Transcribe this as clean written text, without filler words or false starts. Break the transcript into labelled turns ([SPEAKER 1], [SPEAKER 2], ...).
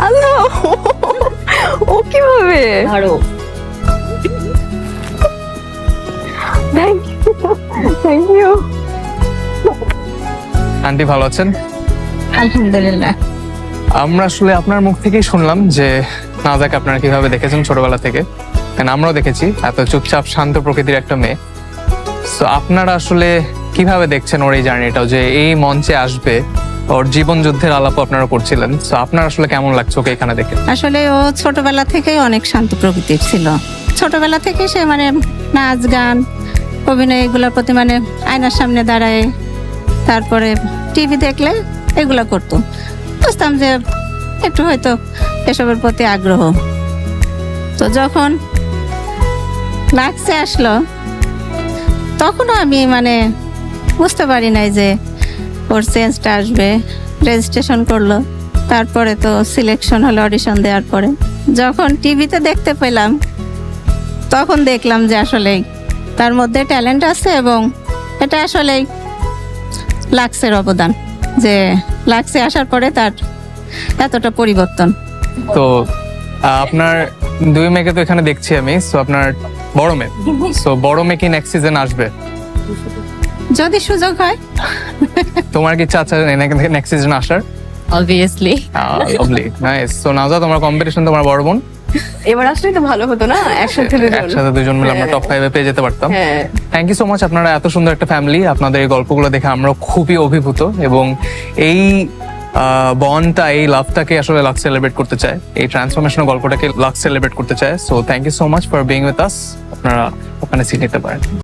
[SPEAKER 1] আল্লাহ, ও কিভাবে?
[SPEAKER 2] ধরো
[SPEAKER 1] thank you, thank you.
[SPEAKER 3] Aunty ভালো আছেন?
[SPEAKER 2] আলহামদুলিল্লাহ।
[SPEAKER 3] আমরা আসলে আপনার মুখ থেকেই শুনলাম যে নাজাকে আপনারা কিভাবে দেখেছেন ছোটবেলা থেকে, কারণ আমরাও দেখেছি এত চুপচাপ শান্ত প্রকৃতির একটা মেয়ে। তো আপনারা আসলে কিভাবে দেখছেন ওর এই জার্নিটাও, যে এই মঞ্চে আসবে, ওর জীবন যুদ্ধের আলাপ আপনারা করছিলেন, তো আপনার আসলে কেমন লাগছে ওকে এখানে দেখে?
[SPEAKER 2] আসলে ও ছোটবেলা থেকেই অনেক শান্ত প্রকৃতির ছিল। ছোটবেলা থেকে সে মানে নাচ গান অভিনয় এগুলোর প্রতি মানে আয়নার সামনে দাঁড়ায়, তারপরে টিভি দেখলে এগুলো করতো। বুঝতাম যে একটু হয়তো এসবের প্রতি আগ্রহ। তো যখন লাগছে আসলো তখনও আমি মানে বুঝতে পারি নাই যে ওর চেঞ্জটা আসবে। রেজিস্ট্রেশন করলো, তারপরে তো সিলেকশন হলো অডিশন দেওয়ার পরে। যখন টিভিতে দেখতে পেলাম তখন দেখলাম যে আসলেই তার মধ্যে ট্যালেন্ট আছে, এবং এটা আসলেই লাক্সের অবদান, যে লাক্সে আসার পরে তার এতটা পরিবর্তন।
[SPEAKER 3] তো আপনার দুই মেয়েকে তো এখানে দেখছি আমি, সো আপনার বড় মেয়ে, সো বড় মেয়ে কি নেক্সট সিজন আসবে?
[SPEAKER 2] যদি সুযোগ হয়।
[SPEAKER 3] তোমার কি ইচ্ছা আছে নেক্সট সিজন আসার?
[SPEAKER 1] অবভিয়াসলি।
[SPEAKER 3] Lovely, nice. সো নাজা, তোমার কম্পিটিশন তোমার বড় বোন,
[SPEAKER 1] এবার আসলে তো ভালো হতো না, একসাথে দুজন।
[SPEAKER 3] একসাথে দুজন মিলে আমরা টপ 5 এ পেয়ে যেতে পারতাম।
[SPEAKER 1] হ্যাঁ,
[SPEAKER 3] থ্যাংক ইউ সো মাচ। আপনারা এত সুন্দর একটা ফ্যামিলি, আপনাদের এই গল্পগুলো দেখে আমরা খুবই অভিভূত, এবং এই বন্ডটা, এই লাভটাকে আসলে লাক্স সেলিব্রেট করতে চায়, এই ট্রান্সফরমেশনাল গল্পটাকে লাক্স সেলিব্রেট করতে চায়। So thank you so much for being with us. আপনারা ওখানে সিট নিতে পারেন।